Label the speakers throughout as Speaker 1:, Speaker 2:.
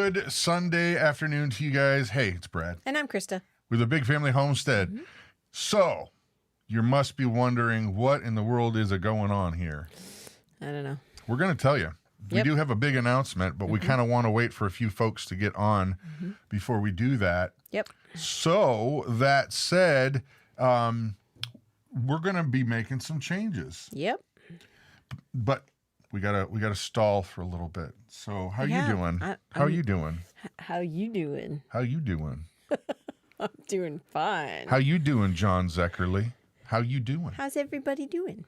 Speaker 1: Good Sunday afternoon to you guys. Hey, it's Brad.
Speaker 2: And I'm Christa.
Speaker 1: We're the Big Family Homestead.
Speaker 2: Mm-hmm.
Speaker 1: So, you must be wondering what in the world is going on here.
Speaker 2: I don't know.
Speaker 1: We're going to tell you. We do have a big announcement, but we kind of want to wait for a few folks to get on before we do that.
Speaker 2: Yep.
Speaker 1: So, that said, we're going to be making some changes.
Speaker 2: Yep.
Speaker 1: But we gotta stall for a little bit. So how you doing? How you doing?
Speaker 2: How you doing?
Speaker 1: How you doing?
Speaker 2: I'm doing fine.
Speaker 1: How you doing, John Zeckerly? How you doing?
Speaker 2: How's everybody doing?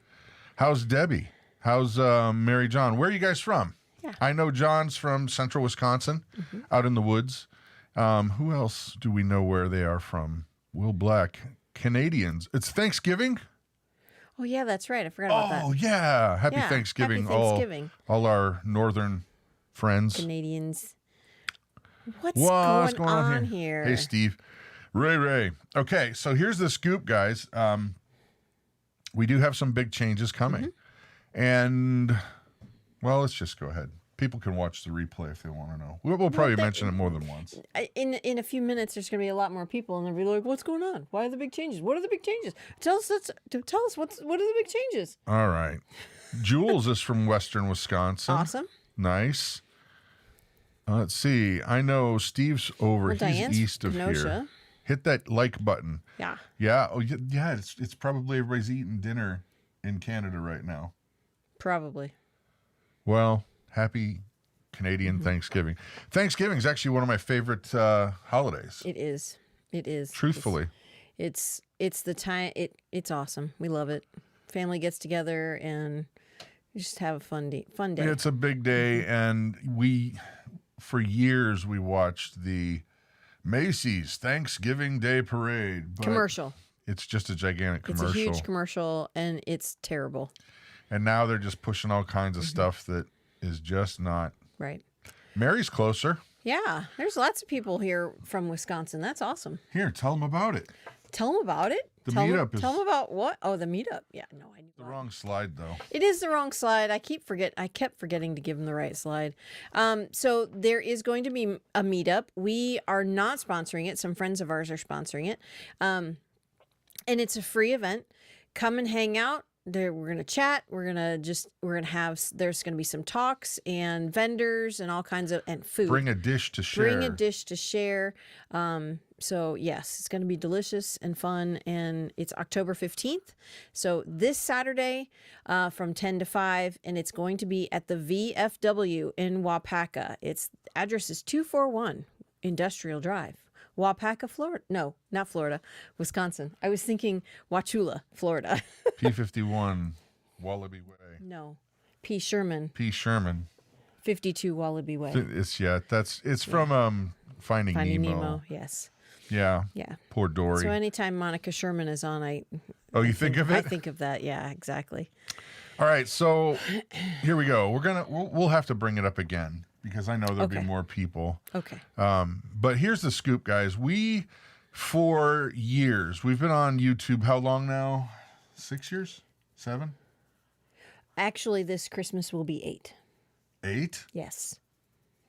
Speaker 1: How's Debbie? How's Mary John? Where are you guys from?
Speaker 2: Yeah.
Speaker 1: I know John's from central Wisconsin, out in the woods. Who else do we know where they are from? Will Black. Canadians. It's Thanksgiving?
Speaker 2: Oh, yeah, that's right. I forgot about that.
Speaker 1: Oh, yeah. Happy Thanksgiving.
Speaker 2: Happy Thanksgiving.
Speaker 1: All our northern friends.
Speaker 2: Canadians. What's going on here?
Speaker 1: Hey, Steve. Ray. Okay, so here's the scoop, guys. We do have some big changes coming. And, well, let's just go ahead. People can watch the replay if they want to know. We'll probably mention it more than once.
Speaker 2: In a few minutes, there's going to be a lot more people, and they'll be like, "What's going on? Why are the big changes? What are the big changes? Tell us what are the big changes?"
Speaker 1: All right. Jules is from Western Wisconsin.
Speaker 2: Awesome.
Speaker 1: Nice. Let's see. I know Steve's over. He's
Speaker 2: Diane's
Speaker 1: east of
Speaker 2: Kenosha.
Speaker 1: here. Hit that like button.
Speaker 2: Yeah.
Speaker 1: Yeah. Oh, yeah. It's probably everybody's eating dinner in Canada right now.
Speaker 2: Probably.
Speaker 1: Well, happy Canadian Thanksgiving. Thanksgiving is actually one of my favorite holidays.
Speaker 2: It is. It is.
Speaker 1: Truthfully.
Speaker 2: It's the time. It's awesome. We love it. Family gets together and you just have a fun day.
Speaker 1: It's a big day, and for years we watched the Macy's Thanksgiving Day Parade. But
Speaker 2: commercial.
Speaker 1: It's just a gigantic commercial.
Speaker 2: It's a huge commercial, and it's terrible.
Speaker 1: And now they're just pushing all kinds of stuff that is just not.
Speaker 2: Right.
Speaker 1: Mary's closer.
Speaker 2: Yeah. There's lots of people here from Wisconsin. That's awesome.
Speaker 1: Here, tell them about it.
Speaker 2: Tell them about it.
Speaker 1: Tell meetup is.
Speaker 2: Tell them about what? Oh, the meetup. Yeah. No, I knew
Speaker 1: The wrong slide, though.
Speaker 2: It is the wrong slide. I kept forgetting to give them the right slide. So there is going to be a meetup. We are not sponsoring it. Some friends of ours are sponsoring it. And it's a free event. Come and hang out. We're going to chat. There's going to be some talks and vendors and all kinds of, and food.
Speaker 1: Bring a dish to share.
Speaker 2: So yes, it's going to be delicious and fun, and it's October 15th. So this Saturday from 10 to 5, and it's going to be at the VFW in Wapaka. Address is 241 Industrial Drive. Wapaka, Florida. No, not Florida. Wisconsin. I was thinking Wauchula, Florida.
Speaker 1: P51 Wallaby Way.
Speaker 2: No. P. Sherman. 52 Wallaby Way.
Speaker 1: It's from Finding Nemo.
Speaker 2: Yes.
Speaker 1: Yeah.
Speaker 2: Yeah.
Speaker 1: Poor Dory.
Speaker 2: So anytime Monica Sherman is on,
Speaker 1: you think of it?
Speaker 2: I think of that. Yeah, exactly.
Speaker 1: All right, so here we go. We'll have to bring it up again because I know there'll be more people.
Speaker 2: Okay.
Speaker 1: But here's the scoop, guys. For years, we've been on YouTube. How long now? 6 years? 7?
Speaker 2: Actually, this Christmas will be 8.
Speaker 1: 8?
Speaker 2: Yes.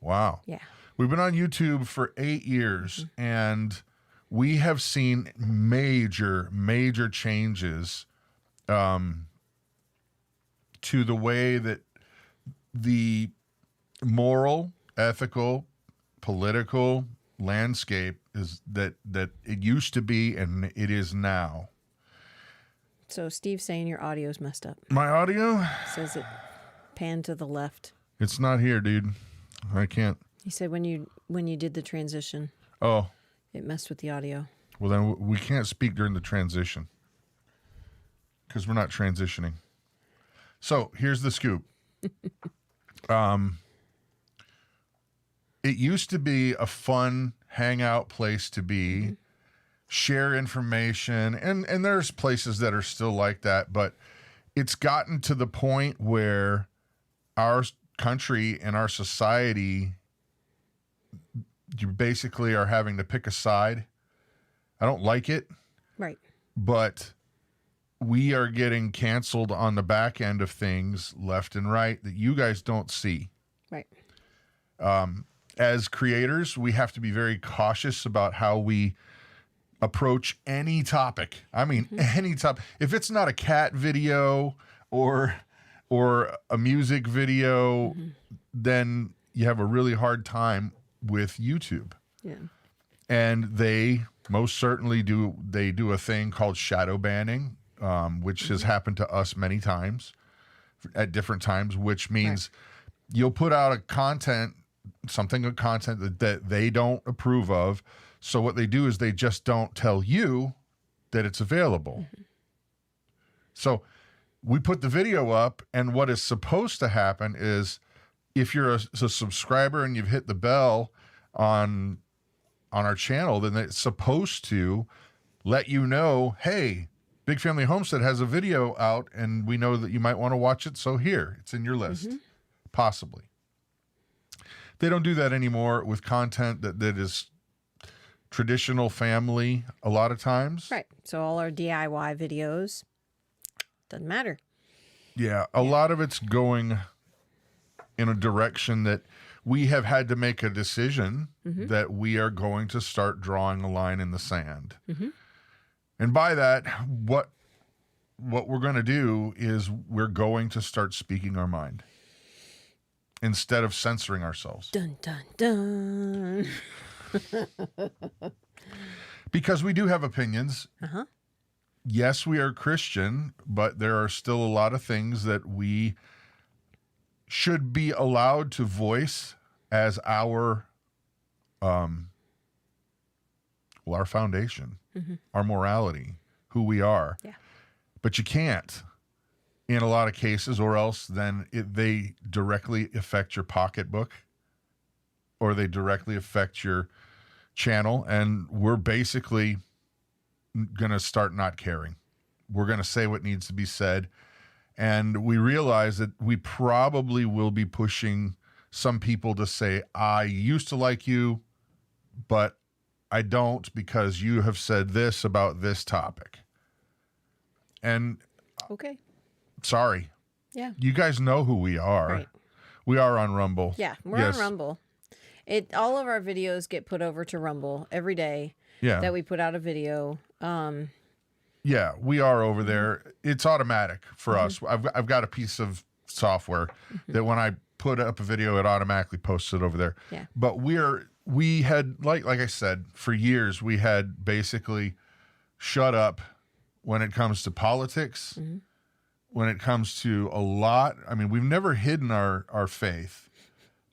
Speaker 1: Wow.
Speaker 2: Yeah.
Speaker 1: We've been on YouTube for 8 years, and we have seen major changes to the way that the moral, ethical, political landscape is that it used to be and it is now.
Speaker 2: So Steve's saying your audio's messed up.
Speaker 1: My audio?
Speaker 2: Says it panned to the left.
Speaker 1: It's not here, dude. I can't.
Speaker 2: He said when you did the transition.
Speaker 1: Oh.
Speaker 2: It messed with the audio.
Speaker 1: Well, then we can't speak during the transition because we're not transitioning. So here's the scoop. It used to be a fun hangout place to be, share information, and there's places that are still like that, but it's gotten to the point where our country and our society, you basically are having to pick a side. I don't like it.
Speaker 2: Right. But
Speaker 1: we are getting canceled on the back end of things left and right that you guys don't see.
Speaker 2: Right.
Speaker 1: as creators, we have to be very cautious about how we approach any topic. I mean, any topic. If it's not a cat video or a music video, then you have a really hard time with YouTube.
Speaker 2: Yeah.
Speaker 1: And they most certainly do. They do a thing called shadow banning, which has happened to us many times at different times, which means you'll put out a content that they don't approve of. So what they do is they just don't tell you that it's available. So we put the video up, and what is supposed to happen is if you're a subscriber and you've hit the bell on our channel, then it's supposed to let you know, hey, Big Family Homestead has a video out and we know that you might want to watch it. So here, it's in your list, possibly. They don't do that anymore with content that is traditional family a lot of times.
Speaker 2: Right. So all our DIY videos, doesn't matter.
Speaker 1: Yeah. A lot of it's going in a direction that we have had to make a decision that we are going to start drawing a line in the sand. And by that, what we're going to do is we're going to start speaking our mind instead of censoring ourselves.
Speaker 2: Dun, dun, dun.
Speaker 1: Because we do have opinions. Yes, we are Christian, but there are still a lot of things that we should be allowed to voice as our foundation, our morality, who we are.
Speaker 2: Yeah.
Speaker 1: But you can't in a lot of cases, or else then they directly affect your pocketbook, or they directly affect your channel, and we're basically going to start not caring. We're going to say what needs to be said, and we realize that we probably will be pushing some people to say, I used to like you, but I don't because you have said this about this topic. And
Speaker 2: okay.
Speaker 1: Sorry.
Speaker 2: Yeah.
Speaker 1: You guys know who we are.
Speaker 2: Right.
Speaker 1: We are on Rumble.
Speaker 2: Yeah, we're on Rumble. All of our videos get put over to Rumble every day.
Speaker 1: Yeah.
Speaker 2: That we put out a video.
Speaker 1: Yeah, we are over there. It's automatic for us. I've got a piece of software that when I put up a video, it automatically posts it over there.
Speaker 2: Yeah.
Speaker 1: But we had like I said, for years we had basically shut up when it comes to politics. When it comes to a lot, I mean, we've never hidden our faith,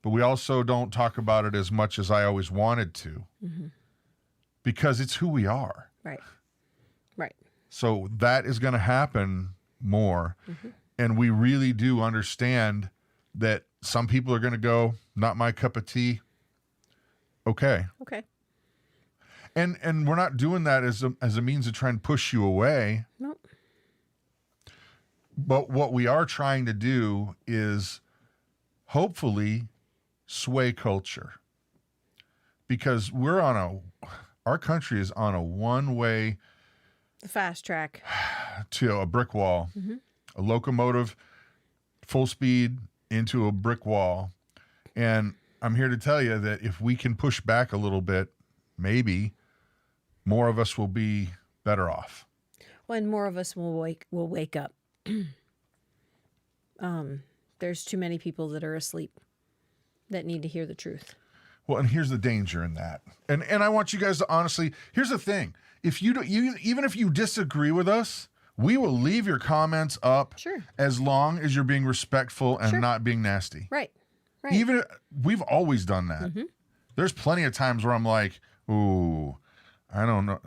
Speaker 1: but we also don't talk about it as much as I always wanted to, because it's who we are.
Speaker 2: Right. Right.
Speaker 1: So that is going to happen more. And we really do understand that some people are going to go, not my cup of tea. Okay.
Speaker 2: Okay.
Speaker 1: And we're not doing that as a means of trying to push you away.
Speaker 2: Nope.
Speaker 1: But what we are trying to do is hopefully sway culture, because our country is on a one-way,
Speaker 2: the fast track
Speaker 1: to a brick wall, a locomotive, full speed into a brick wall. And I'm here to tell you that if we can push back a little bit, maybe more of us will be better off.
Speaker 2: Well, and more of us will wake up. There's too many people that are asleep that need to hear the truth.
Speaker 1: Well, and here's the danger in that. And I want you guys to honestly, here's the thing. If even if you disagree with us, we will leave your comments up as long as you're being respectful and not being nasty.
Speaker 2: Right. Right.
Speaker 1: Even we've always done that. There's plenty of times where I'm like, ooh, I don't know.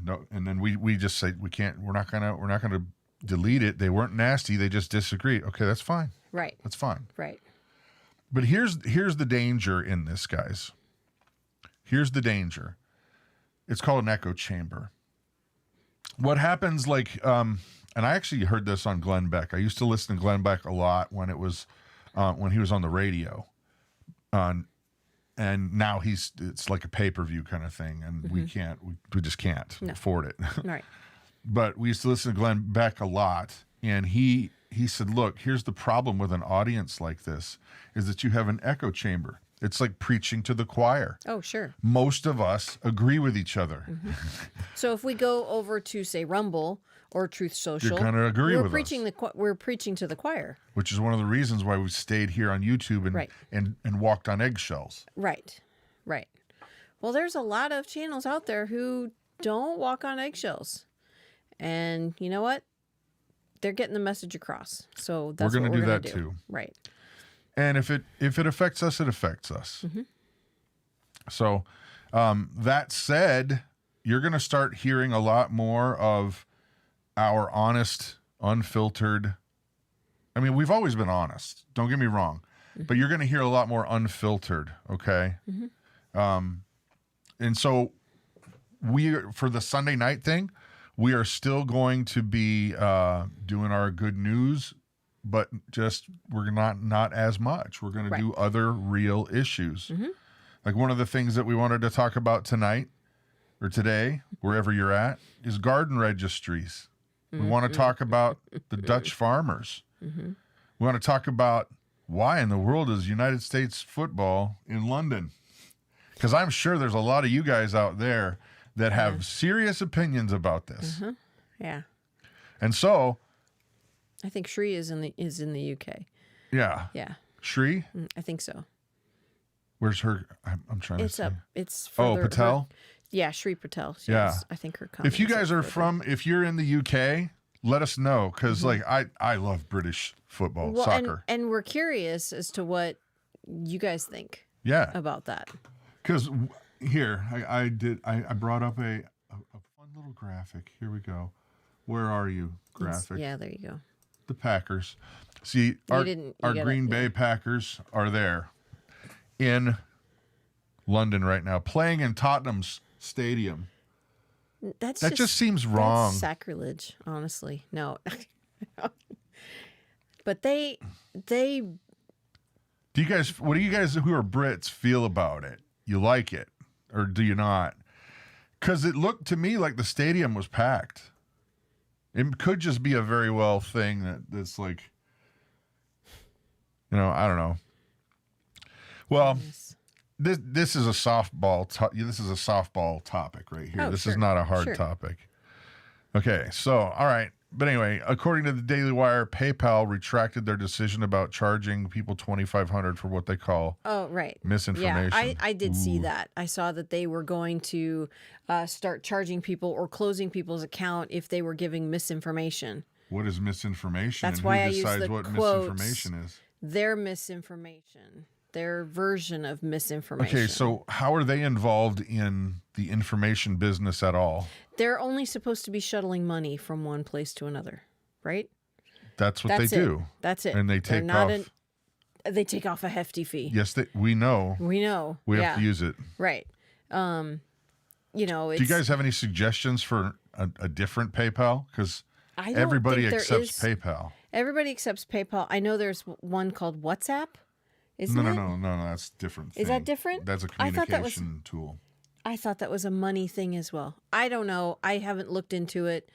Speaker 1: No. And then we just say, we're not gonna delete it. They weren't nasty. They just disagree. Okay, that's fine.
Speaker 2: Right.
Speaker 1: That's fine.
Speaker 2: Right.
Speaker 1: But here's the danger in this, guys. Here's the danger. It's called an echo chamber. What happens, and I actually heard this on Glenn Beck. I used to listen to Glenn Beck a lot when he was on the radio. And now it's like a pay-per-view kind of thing, and we just can't afford it.
Speaker 2: Right.
Speaker 1: But we used to listen to Glenn Beck a lot, and he said, look, here's the problem with an audience like this, is that you have an echo chamber. It's like preaching to the choir.
Speaker 2: Oh, sure.
Speaker 1: Most of us agree with each other.
Speaker 2: So if we go over to, say, Rumble or Truth Social,
Speaker 1: You're going to agree with
Speaker 2: preaching
Speaker 1: us.
Speaker 2: we're preaching to the choir.
Speaker 1: Which is one of the reasons why we stayed here on YouTube and,
Speaker 2: Right.
Speaker 1: and walked on eggshells.
Speaker 2: Right. Right. Well, there's a lot of channels out there who don't walk on eggshells. And you know what? They're getting the message across. So that's
Speaker 1: We're
Speaker 2: what
Speaker 1: gonna
Speaker 2: we're
Speaker 1: do
Speaker 2: going
Speaker 1: that
Speaker 2: to do.
Speaker 1: too.
Speaker 2: Right.
Speaker 1: And if it affects us, it affects us. So that said, you're going to start hearing a lot more of our honest, unfiltered. I mean, we've always been honest. Don't get me wrong. But you're going to hear a lot more unfiltered, okay? And so for the Sunday night thing, we are still going to be doing our good news, but just we're not as much. We're going to do other real issues. Like one of the things that we wanted to talk about tonight or today, wherever you're at, is garden registries. We want to talk about the Dutch farmers. We want to talk about why in the world is United States football in London? Because I'm sure there's a lot of you guys out there that have serious opinions about this.
Speaker 2: Yeah.
Speaker 1: And so,
Speaker 2: I think Shri is in the UK.
Speaker 1: yeah.
Speaker 2: Yeah.
Speaker 1: Shri,
Speaker 2: I think so.
Speaker 1: where's her? I'm trying to
Speaker 2: It's
Speaker 1: see.
Speaker 2: up. It's
Speaker 1: Oh,
Speaker 2: further,
Speaker 1: Patel?
Speaker 2: yeah, Shri Patel. Yes.
Speaker 1: Yeah.
Speaker 2: I think her comment.
Speaker 1: If you guys are if you're in the UK, let us know. Because like I love British football, soccer.
Speaker 2: And we're curious as to what you guys think
Speaker 1: Yeah.
Speaker 2: about that.
Speaker 1: Because here, I brought up a fun little graphic. Here we go. Where are you? Graphic.
Speaker 2: Yeah, there you go.
Speaker 1: The Packers. See, our
Speaker 2: you
Speaker 1: Green Bay Packers are there in London right now, playing in Tottenham's stadium.
Speaker 2: That
Speaker 1: just seems wrong.
Speaker 2: That's sacrilege, honestly. No. But they
Speaker 1: Do you guys, what do you guys who are Brits feel about it? You like it or do you not? Because it looked to me like the stadium was packed. It could just be a very well thing that's like, I don't know. Well, this is a softball. This is a softball topic right here.
Speaker 2: Oh,
Speaker 1: this
Speaker 2: sure,
Speaker 1: is not a hard
Speaker 2: sure.
Speaker 1: topic. Okay, so all right. But anyway, according to the Daily Wire, PayPal retracted their decision about charging people $2,500 for what they call misinformation.
Speaker 2: Yeah, I did see that. I saw that they were going to start charging people or closing people's account if they were giving misinformation.
Speaker 1: What is misinformation?
Speaker 2: That's
Speaker 1: and
Speaker 2: why
Speaker 1: who
Speaker 2: I use
Speaker 1: decides
Speaker 2: the
Speaker 1: what
Speaker 2: quotes.
Speaker 1: misinformation is?
Speaker 2: Their misinformation, their version of misinformation.
Speaker 1: Okay, so how are they involved in the information business at all?
Speaker 2: They're only supposed to be shuttling money from one place to another, right?
Speaker 1: That's what they do.
Speaker 2: That's it.
Speaker 1: And they take off.
Speaker 2: They take off a hefty fee.
Speaker 1: Yes, we know.
Speaker 2: We know.
Speaker 1: We have to use it.
Speaker 2: Right. It's,
Speaker 1: do you guys have any suggestions for a different PayPal? Because everybody accepts PayPal.
Speaker 2: Everybody accepts PayPal. I know there's one called WhatsApp. Isn't it?
Speaker 1: No, that's different.
Speaker 2: Is that different?
Speaker 1: That's a communication tool.
Speaker 2: I thought that was a money thing as well. I don't know. I haven't looked into it.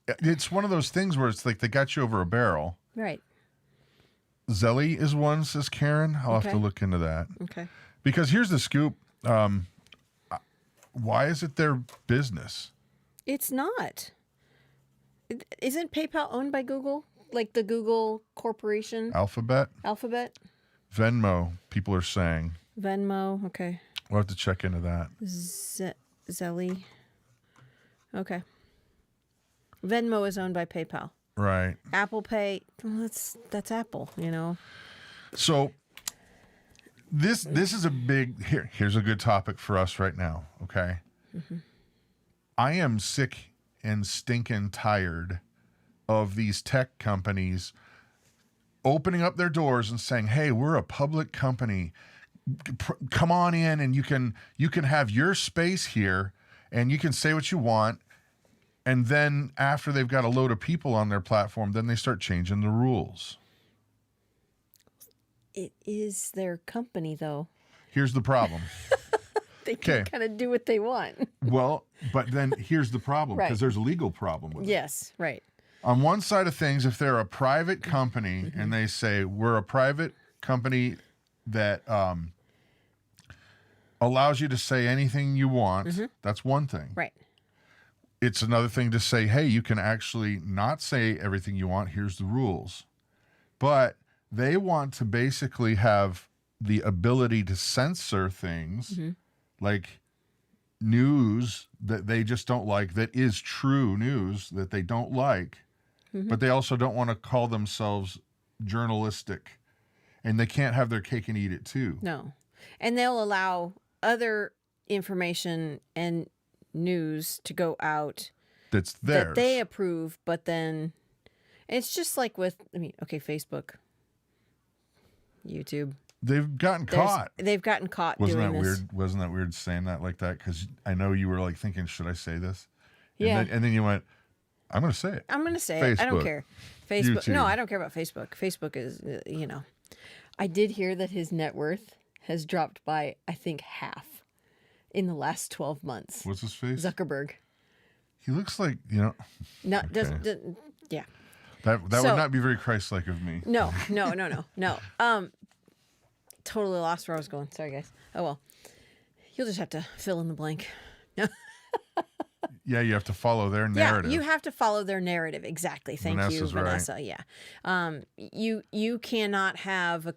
Speaker 1: It's one of those things where it's like they got you over a barrel.
Speaker 2: Right.
Speaker 1: Zelly is one, says Karen. I'll have to look into that.
Speaker 2: Okay.
Speaker 1: Because here's the scoop. Why is it their business?
Speaker 2: It's not. Isn't PayPal owned by Google? Like the Google Corporation?
Speaker 1: Alphabet?
Speaker 2: Venmo,
Speaker 1: people are saying.
Speaker 2: Venmo, okay.
Speaker 1: We'll have to check into that.
Speaker 2: Zelly. Okay. Venmo is owned by PayPal.
Speaker 1: Right.
Speaker 2: Apple Pay, well, that's Apple,
Speaker 1: So this is a big here's a good topic for us right now, okay? I am sick and stinking tired of these tech companies opening up their doors and saying, "Hey, we're a public company. Come on in and you can have your space here and you can say what you want." And then after they've got a load of people on their platform, then they start changing the rules.
Speaker 2: It is their company, though.
Speaker 1: Here's the problem.
Speaker 2: They can kind of do what they want.
Speaker 1: Well, but then here's the problem, because there's a legal problem with it.
Speaker 2: Yes, right.
Speaker 1: On one side of things, if they're a private company and they say, we're a private company that allows you to say anything you want, that's one thing.
Speaker 2: Right.
Speaker 1: It's another thing to say, hey, you can actually not say everything you want. Here's the rules. But they want to basically have the ability to censor things like news that they just don't like, that is true news that they don't like, but they also don't want to call themselves journalistic, and they can't have their cake and eat it too.
Speaker 2: No. And they'll allow other information and news to go out
Speaker 1: That's theirs.
Speaker 2: that they approve, but then it's just like with, Facebook, YouTube.
Speaker 1: They've gotten caught.
Speaker 2: They've gotten caught
Speaker 1: Wasn't
Speaker 2: doing
Speaker 1: that
Speaker 2: this.
Speaker 1: weird? Wasn't that weird saying that like that? Because I know you were like thinking, should I say this? And
Speaker 2: Yeah.
Speaker 1: and then you went, I'm going to say it.
Speaker 2: I'm going to say it. I don't
Speaker 1: Facebook,
Speaker 2: care. Facebook.
Speaker 1: YouTube.
Speaker 2: No, I don't care about Facebook. Facebook is, I did hear that his net worth has dropped by, I think, half in the last 12 months.
Speaker 1: What's his face?
Speaker 2: Zuckerberg.
Speaker 1: He looks like,
Speaker 2: No,
Speaker 1: Okay.
Speaker 2: yeah.
Speaker 1: that
Speaker 2: So-
Speaker 1: would not be very Christ-like of me.
Speaker 2: No. Totally lost where I was going. Sorry, guys. Oh, well. You'll just have to fill in the blank.
Speaker 1: Yeah, you have to follow their narrative.
Speaker 2: Yeah, you have to follow their narrative. Exactly. Thank you,
Speaker 1: Vanessa's right.
Speaker 2: Vanessa. Yeah. You cannot have a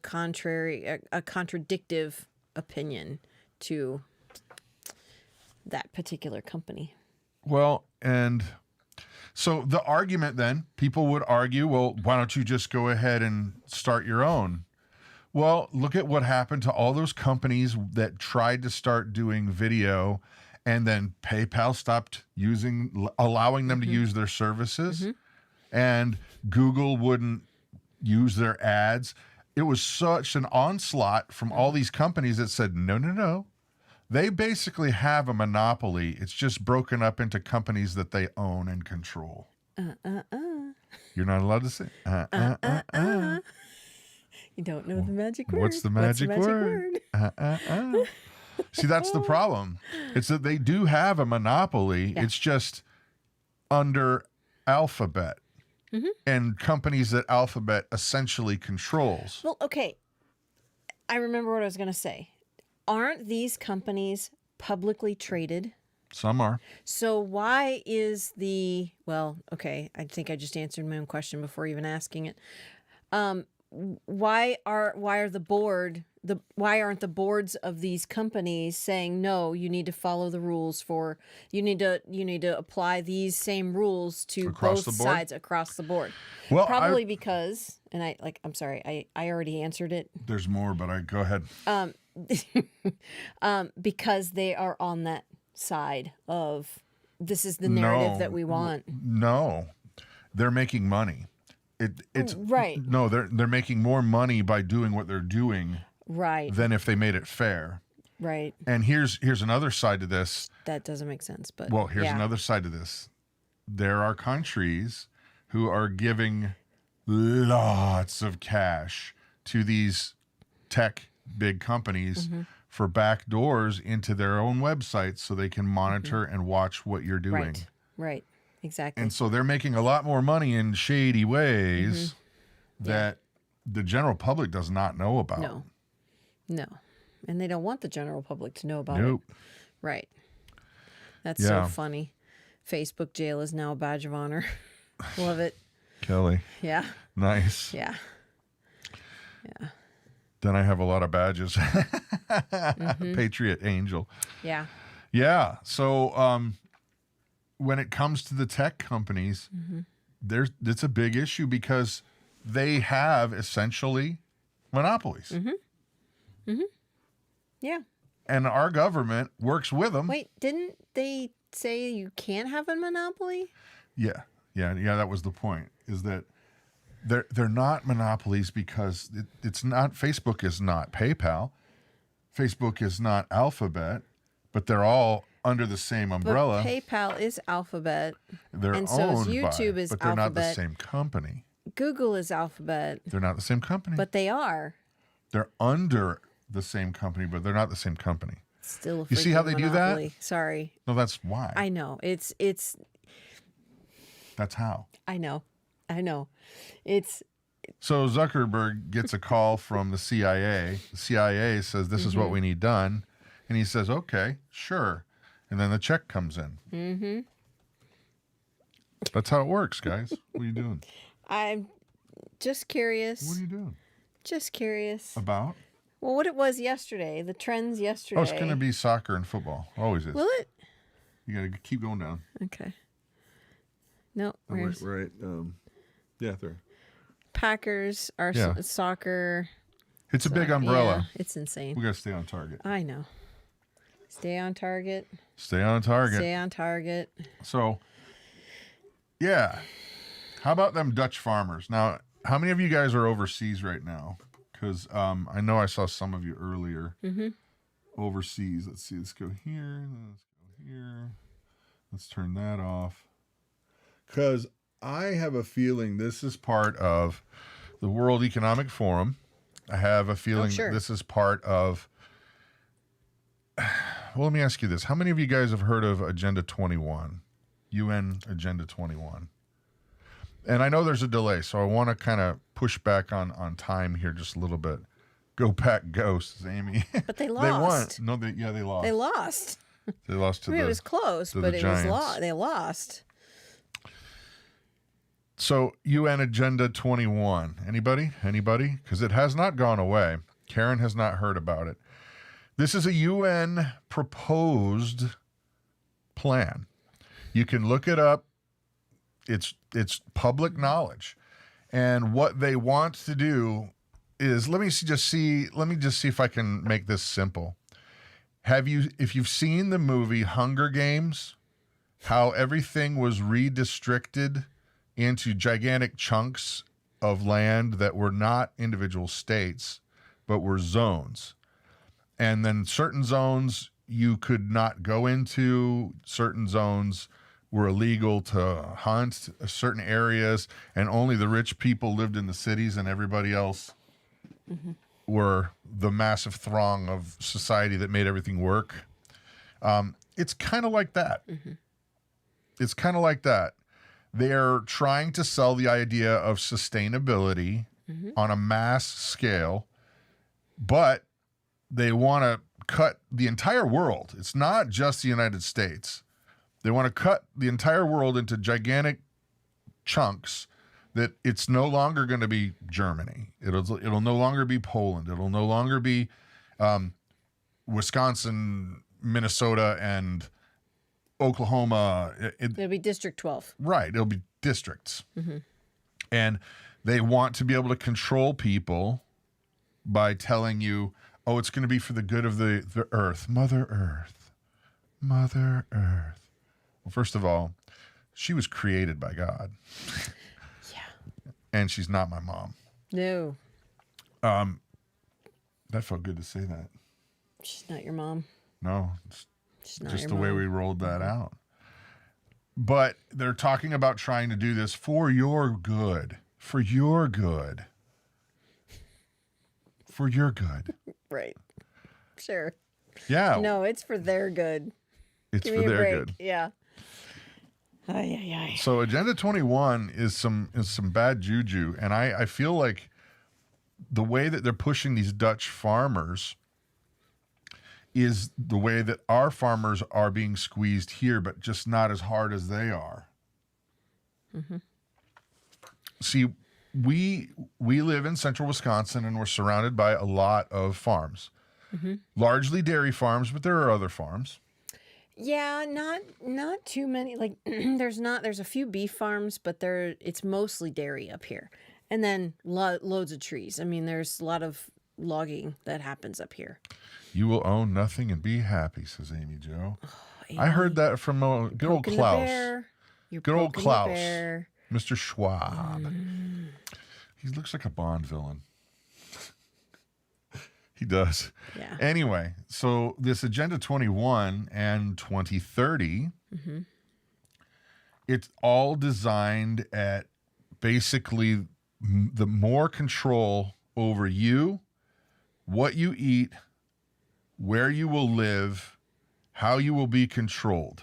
Speaker 2: contradictive opinion to that particular company.
Speaker 1: Well, and so the argument then, people would argue, well, why don't you just go ahead and start your own? Well, look at what happened to all those companies that tried to start doing video, and then PayPal stopped allowing them to use their services, and Google wouldn't use their ads. It was such an onslaught from all these companies that said, no. They basically have a monopoly. It's just broken up into companies that they own and control. You're not allowed to say,
Speaker 2: You don't know the magic word.
Speaker 1: What's the magic word? See, that's the problem. It's that they do have a monopoly.
Speaker 2: Yeah.
Speaker 1: It's just under Alphabet and companies that Alphabet essentially controls.
Speaker 2: Well, okay. I remember what I was going to say. Aren't these companies publicly traded?
Speaker 1: Some are.
Speaker 2: So why is I think I just answered my own question before even asking it. Why aren't the boards of these companies saying, no, you need to follow the rules you need to apply these same rules to
Speaker 1: Across
Speaker 2: both
Speaker 1: the board?
Speaker 2: sides across the board?
Speaker 1: Well,
Speaker 2: Probably because, and I'm sorry, I already answered it.
Speaker 1: There's more, but go ahead.
Speaker 2: Because they are on that side of, this is the narrative that we want.
Speaker 1: No, they're making money. It's
Speaker 2: right.
Speaker 1: No, they're making more money by doing what they're doing,
Speaker 2: Right.
Speaker 1: than if they made it fair.
Speaker 2: Right.
Speaker 1: And here's another side to this.
Speaker 2: That doesn't make sense, but
Speaker 1: Well, here's
Speaker 2: yeah.
Speaker 1: another side to this. There are countries who are giving lots of cash to these tech big companies for back doors into their own websites so they can monitor and watch what you're doing.
Speaker 2: Right. Exactly.
Speaker 1: And so they're making a lot more money in shady ways that the general public does not know about.
Speaker 2: No. And they don't want the general public to know about
Speaker 1: Nope.
Speaker 2: it. Right. That's so funny. Facebook jail is now a badge of honor. Love it.
Speaker 1: Kelly.
Speaker 2: Yeah.
Speaker 1: Nice.
Speaker 2: Yeah.
Speaker 1: Then I have a lot of badges. Patriot Angel.
Speaker 2: Yeah.
Speaker 1: Yeah. So when it comes to the tech companies, it's a big issue because they have essentially monopolies.
Speaker 2: Yeah.
Speaker 1: And our government works with them.
Speaker 2: Wait, didn't they say you can't have a monopoly?
Speaker 1: Yeah. That was the point, is that they're not monopolies because it's not, Facebook is not PayPal. Facebook is not Alphabet, but they're all under the same umbrella.
Speaker 2: But PayPal is Alphabet.
Speaker 1: They're
Speaker 2: and so is
Speaker 1: owned
Speaker 2: YouTube
Speaker 1: by,
Speaker 2: is
Speaker 1: but they're not the
Speaker 2: Alphabet.
Speaker 1: same company.
Speaker 2: Google is Alphabet.
Speaker 1: They're not the same company.
Speaker 2: But they are.
Speaker 1: They're under the same company, but they're not the same company.
Speaker 2: Still a
Speaker 1: You see how
Speaker 2: freaking
Speaker 1: they do that?
Speaker 2: monopoly. Sorry.
Speaker 1: No, that's why.
Speaker 2: I know. It's
Speaker 1: That's how.
Speaker 2: I know. It's
Speaker 1: So Zuckerberg gets a call from the CIA. The CIA says, this is what we need done. And he says, okay, sure. And then the check comes in. Mm-hmm. That's how it works, guys. What are you doing?
Speaker 2: I'm just curious.
Speaker 1: What are you doing?
Speaker 2: Just curious.
Speaker 1: About?
Speaker 2: Well, what it was yesterday, the trends yesterday.
Speaker 1: Oh, it's going to be soccer and football. Always is.
Speaker 2: Will it?
Speaker 1: You got to keep going down.
Speaker 2: Okay. No, where's...
Speaker 1: Right. Yeah, there.
Speaker 2: Packers, soccer.
Speaker 1: It's a big umbrella.
Speaker 2: Yeah, it's insane.
Speaker 1: We got to stay on target.
Speaker 2: I know. Stay on target.
Speaker 1: Stay on target.
Speaker 2: Stay on target.
Speaker 1: So, yeah. How about them Dutch farmers? Now, how many of you guys are overseas right now? Because I know I saw some of you earlier overseas. Let's see. Let's go here. Let's go here. Let's turn that off. Because I have a feeling this is part of the World Economic Forum. I have a feeling this is part of... Well, let me ask you this. How many of you guys have heard of Agenda 21? UN Agenda 21? And I know there's a delay, so I want to kind of push back on time here just a little bit. Go Pack Ghosts, Amy.
Speaker 2: But they lost.
Speaker 1: They won. No, they lost.
Speaker 2: They lost.
Speaker 1: They lost to
Speaker 2: it was close, but it was they lost.
Speaker 1: So UN Agenda 21. Anybody? Because it has not gone away. Karen has not heard about it. This is a UN proposed plan. You can look it up. It's public knowledge. And what they want to do is, let me just see if I can make this simple. If you've seen the movie Hunger Games, how everything was redistricted into gigantic chunks of land that were not individual states, but were zones. And then certain zones you could not go into, certain zones were illegal to hunt, certain areas, and only the rich people lived in the cities and everybody else were the massive throng of society that made everything work. It's kind of like that. It's kind of like that. They're trying to sell the idea of sustainability on a mass scale, but they want to cut the entire world. It's not just the United States. They want to cut the entire world into gigantic chunks that it's no longer going to be Germany. It'll no longer be Poland. It'll no longer be Wisconsin, Minnesota, and Oklahoma.
Speaker 2: It'll be District 12.
Speaker 1: Right. It'll be districts. And they want to be able to control people by telling you, oh, it's going to be for the good of the earth. Mother Earth. Mother Earth. Well, first of all, she was created by God. Yeah. And she's not my mom.
Speaker 2: No.
Speaker 1: That felt good to say that.
Speaker 2: She's not your mom.
Speaker 1: No.
Speaker 2: She's not
Speaker 1: just
Speaker 2: your
Speaker 1: the way
Speaker 2: mom.
Speaker 1: we rolled that out. But they're talking about trying to do this for your good. For your good. For your good.
Speaker 2: Right. Sure.
Speaker 1: Yeah.
Speaker 2: No, it's for their good.
Speaker 1: It's
Speaker 2: Give
Speaker 1: for
Speaker 2: me a
Speaker 1: their
Speaker 2: break.
Speaker 1: good.
Speaker 2: Yeah. Ay, ay, ay.
Speaker 1: So Agenda 21 is some bad juju. And I feel like the way that they're pushing these Dutch farmers is the way that our farmers are being squeezed here, but just not as hard as they are. See, we live in central Wisconsin and we're surrounded by a lot of farms, largely dairy farms, but there are other farms.
Speaker 2: Yeah, not too many. Like there's a few beef farms, but it's mostly dairy up here. And then loads of trees. I mean, there's a lot of logging that happens up here.
Speaker 1: You will own nothing and be happy, says Amy Jo.
Speaker 2: Oh, Amy,
Speaker 1: I heard that from good old Klaus. Good old Klaus. Mr. Schwab. He looks like a Bond villain. He does.
Speaker 2: Yeah.
Speaker 1: Anyway, so this Agenda 21 and 2030, it's all designed at basically the more control over you, what you eat, where you will live, how you will be controlled.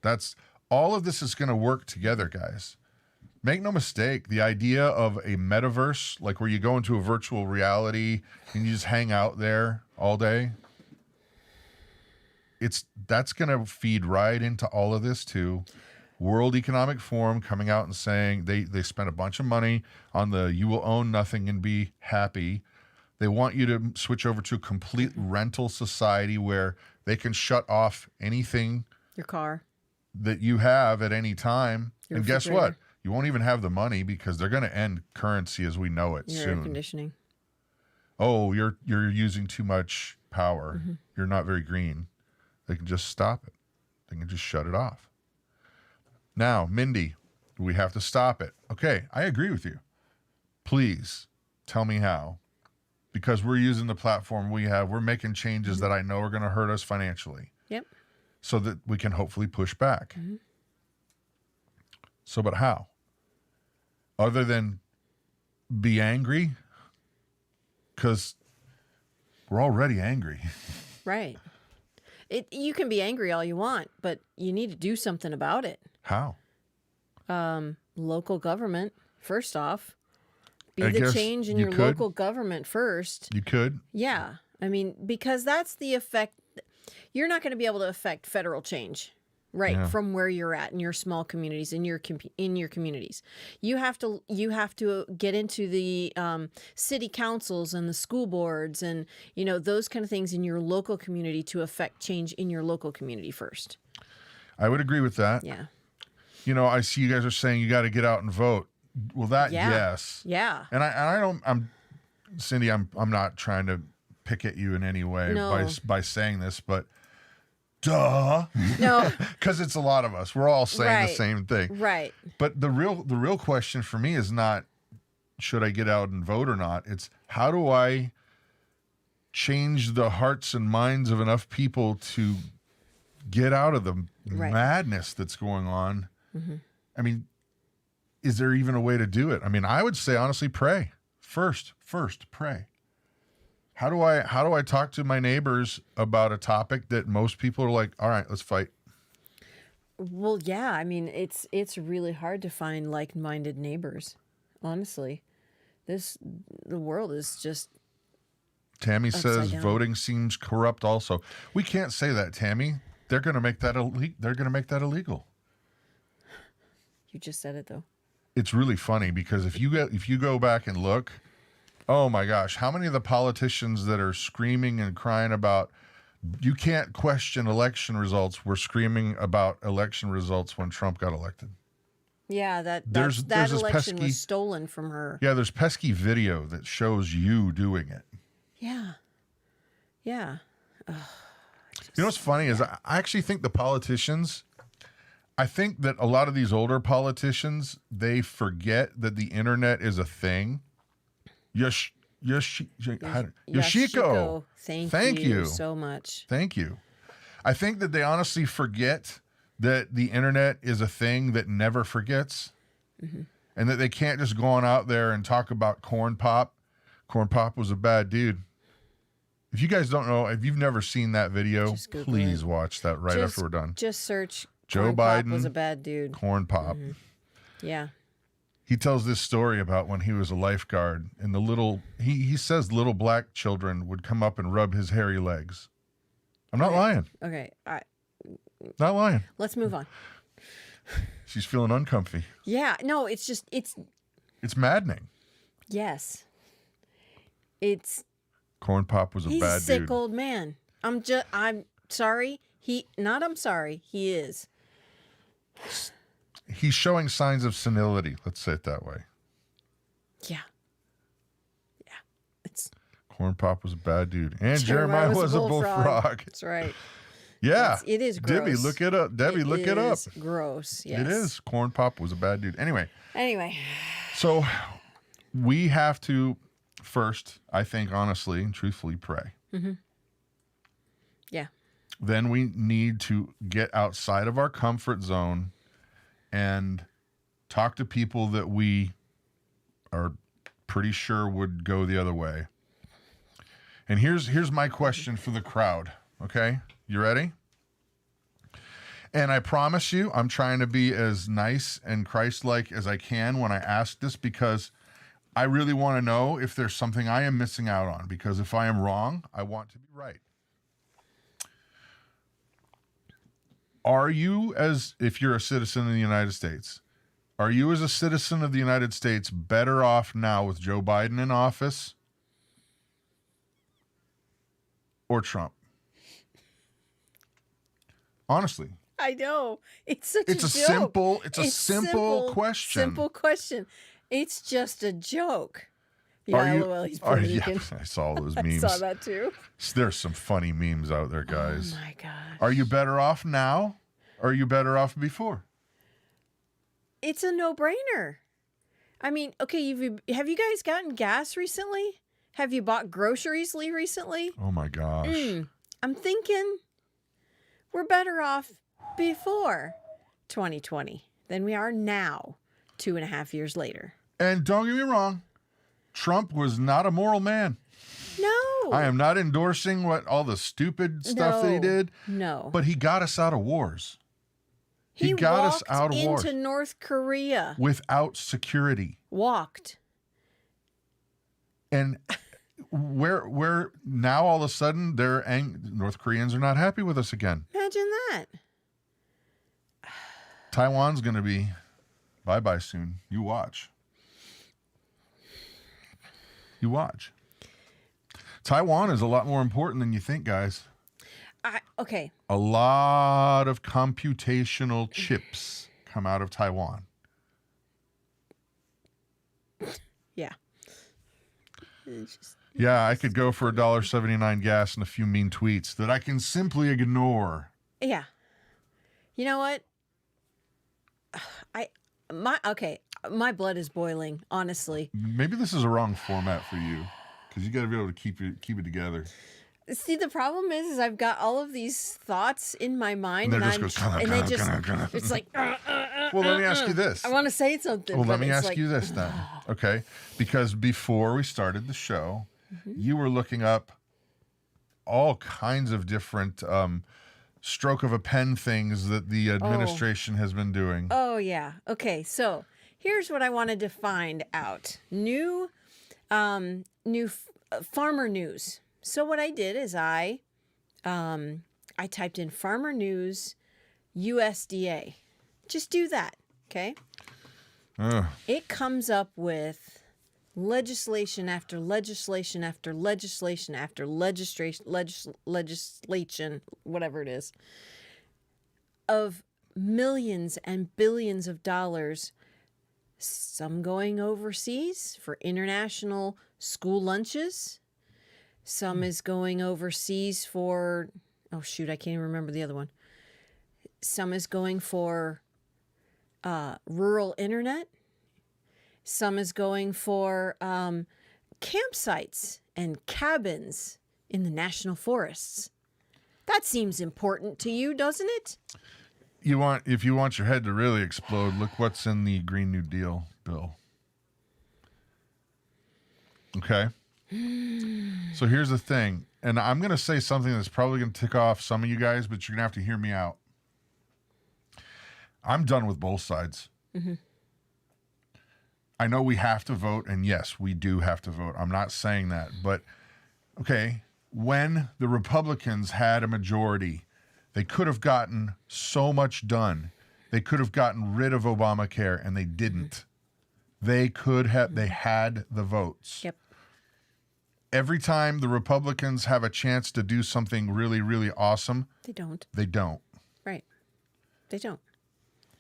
Speaker 1: That's all of this is going to work together, guys. Make no mistake, the idea of a metaverse, like where you go into a virtual reality and you just hang out there all day, that's going to feed right into all of this too. World Economic Forum coming out and saying they spent a bunch of money on the you will own nothing and be happy. They want you to switch over to a complete rental society where they can shut off anything,
Speaker 2: your car,
Speaker 1: that you have at any time.
Speaker 2: Your
Speaker 1: And guess what?
Speaker 2: refrigerator.
Speaker 1: You won't even have the money because they're going to end currency as we know it
Speaker 2: your
Speaker 1: soon.
Speaker 2: air conditioning.
Speaker 1: Oh, you're using too much power. You're not very green. They can just stop it. They can just shut it off. Now, Mindy, we have to stop it. Okay, I agree with you. Please tell me how. Because we're using the platform we have. We're making changes that I know are going to hurt us financially.
Speaker 2: Yep.
Speaker 1: So that we can hopefully push back. So, but how? Other than be angry? Because we're already angry.
Speaker 2: Right. You can be angry all you want, but you need to do something about it.
Speaker 1: How?
Speaker 2: Local government, first off. Be
Speaker 1: I
Speaker 2: the
Speaker 1: guess
Speaker 2: change in
Speaker 1: you
Speaker 2: your
Speaker 1: could.
Speaker 2: local government first.
Speaker 1: You could.
Speaker 2: Yeah. I mean, because that's the effect. You're not going to be able to affect federal change, right?
Speaker 1: Yeah.
Speaker 2: From where you're at in your small communities, in your communities. You have to get into the city councils and the school boards and, those kind of things in your local community to affect change in your local community first.
Speaker 1: I would agree with that.
Speaker 2: Yeah.
Speaker 1: I see you guys are saying you got to get out and vote. Well, that,
Speaker 2: Yeah.
Speaker 1: yes.
Speaker 2: Yeah.
Speaker 1: And I don't, Cindy, I'm not trying to pick at you in any way
Speaker 2: No.
Speaker 1: by saying this, but duh.
Speaker 2: No.
Speaker 1: Because it's a lot of us. We're all saying the
Speaker 2: Right.
Speaker 1: same thing.
Speaker 2: Right.
Speaker 1: But the real question for me is not, should I get out and vote or not? It's how do I change the hearts and minds of enough people to get out of the
Speaker 2: Right.
Speaker 1: madness that's going on? I mean, is there even a way to do it? I mean, I would say honestly, pray first, pray. How do I talk to my neighbors about a topic that most people are like, all right, let's fight?
Speaker 2: Well, yeah. I mean, it's really hard to find like-minded neighbors. Honestly, the world is just.
Speaker 1: Tammy
Speaker 2: Upside
Speaker 1: says
Speaker 2: down.
Speaker 1: voting seems corrupt. Also, we can't say that, Tammy. They're going to make that illegal.
Speaker 2: You just said it though.
Speaker 1: It's really funny because if you go back and look, oh my gosh, how many of the politicians that are screaming and crying about you can't question election results were screaming about election results when Trump got elected?
Speaker 2: Yeah, that
Speaker 1: There's this
Speaker 2: election
Speaker 1: pesky-
Speaker 2: was stolen from her.
Speaker 1: Yeah, there's pesky video that shows you doing it.
Speaker 2: Yeah. Yeah.
Speaker 1: You know what's funny is I actually think the politicians, I think that a lot of these older politicians, they forget that the internet is a thing. Yoshiko.
Speaker 2: Thank you so much.
Speaker 1: Thank you. I think that they honestly forget that the internet is a thing that never forgets, and that they can't just go on out there and talk about Corn Pop. Corn Pop was a bad dude. If you guys don't know, if you've never seen that video,
Speaker 2: Just Google
Speaker 1: please
Speaker 2: it.
Speaker 1: watch that right after we're done.
Speaker 2: Just search
Speaker 1: Joe
Speaker 2: Corn Pop
Speaker 1: Biden.
Speaker 2: was a bad dude.
Speaker 1: Corn Pop.
Speaker 2: Yeah.
Speaker 1: He tells this story about when he was a lifeguard and he says little black children would come up and rub his hairy legs. I'm not lying.
Speaker 2: Okay.
Speaker 1: Not lying.
Speaker 2: Let's move on.
Speaker 1: She's feeling uncomfy.
Speaker 2: Yeah. No, it's
Speaker 1: It's maddening.
Speaker 2: yes. It's
Speaker 1: Corn Pop was a
Speaker 2: he's
Speaker 1: bad
Speaker 2: a sick
Speaker 1: dude.
Speaker 2: old man. I'm sorry. I'm sorry. He is.
Speaker 1: He's showing signs of senility. Let's say it that way.
Speaker 2: Yeah. Yeah. It's
Speaker 1: Corn Pop was a bad dude. And Jeremiah was a bullfrog.
Speaker 2: That's right.
Speaker 1: Yeah.
Speaker 2: It is gross.
Speaker 1: Debbie, look it up. Debbie, look it up.
Speaker 2: It's gross. Yes.
Speaker 1: It is. Corn Pop was a bad dude. Anyway,
Speaker 2: So
Speaker 1: we have to first, I think, honestly and truthfully pray.
Speaker 2: yeah.
Speaker 1: Then we need to get outside of our comfort zone and talk to people that we are pretty sure would go the other way. And here's my question for the crowd, okay? You ready? And I promise you, I'm trying to be as nice and Christ-like as I can when I ask this, because I really want to know if there's something I am missing out on, because if I am wrong, I want to be right. Are you, as if you're a citizen of the United States, are you as a citizen of the United States better off now with Joe Biden in office or Trump? Honestly.
Speaker 2: I know. It's such
Speaker 1: It's
Speaker 2: a
Speaker 1: a
Speaker 2: joke.
Speaker 1: simple question.
Speaker 2: Simple question. It's just a joke. Yeah, LOL, he's Puerto Rican.
Speaker 1: I saw those
Speaker 2: I
Speaker 1: memes.
Speaker 2: saw that too.
Speaker 1: There's some funny memes out there, guys.
Speaker 2: Oh my gosh.
Speaker 1: Are you better off now, or are you better off before?
Speaker 2: It's a no-brainer. I mean, okay, have you guys gotten gas recently? Have you bought groceries recently?
Speaker 1: Oh my gosh.
Speaker 2: I'm thinking we're better off before 2020 than we are now, 2.5 years later.
Speaker 1: And don't get me wrong, Trump was not a moral man.
Speaker 2: No.
Speaker 1: I am not endorsing all the stupid stuff that he did.
Speaker 2: No.
Speaker 1: But he got us out of wars.
Speaker 2: He
Speaker 1: got us
Speaker 2: walked
Speaker 1: out of wars
Speaker 2: into North Korea.
Speaker 1: without security.
Speaker 2: Walked.
Speaker 1: And where now all of a sudden North Koreans are not happy with us again.
Speaker 2: Imagine that.
Speaker 1: Taiwan's going to be bye-bye soon. You watch. You watch. Taiwan is a lot more important than you think, guys.
Speaker 2: Okay.
Speaker 1: A lot of computational chips come out of Taiwan.
Speaker 2: Yeah.
Speaker 1: Yeah, I could go for $1.79 gas and a few mean tweets that I can simply ignore.
Speaker 2: Yeah. You know what? My blood is boiling, honestly.
Speaker 1: Maybe this is a wrong format for you, because you got to be able to keep it together.
Speaker 2: See, the problem is I've got all of these thoughts in my mind,
Speaker 1: And they just
Speaker 2: it's like.
Speaker 1: Well, let me ask you this.
Speaker 2: I want to say something.
Speaker 1: Well, let
Speaker 2: but
Speaker 1: me
Speaker 2: it's
Speaker 1: ask you this then, okay? Because before we started the show, you were looking up all kinds of different stroke of a pen things that the administration has been doing.
Speaker 2: Oh, yeah. Okay, so here's what I wanted to find out. New farmer news. So what I did is I typed in farmer news USDA. Just do that, okay? It comes up with legislation after legislation after legislation after legislation, whatever it is, of millions and billions of dollars, some going overseas for international school lunches. Some is going overseas for, oh shoot, I can't even remember the other one. Some is going for rural internet. Some is going for campsites and cabins in the national forests. That seems important to you, doesn't it?
Speaker 1: If you want your head to really explode, look what's in the Green New Deal bill. Okay? So here's the thing, and I'm going to say something that's probably going to tick off some of you guys, but you're going to have to hear me out. I'm done with both sides. Mm-hmm. I know we have to vote, and yes, we do have to vote. I'm not saying that, but okay, when the Republicans had a majority, they could have gotten so much done. They could have gotten rid of Obamacare, and they didn't. They had the votes.
Speaker 2: Yep.
Speaker 1: Every time the Republicans have a chance to do something really, really awesome,
Speaker 2: They don't.
Speaker 1: they don't.
Speaker 2: Right. They don't.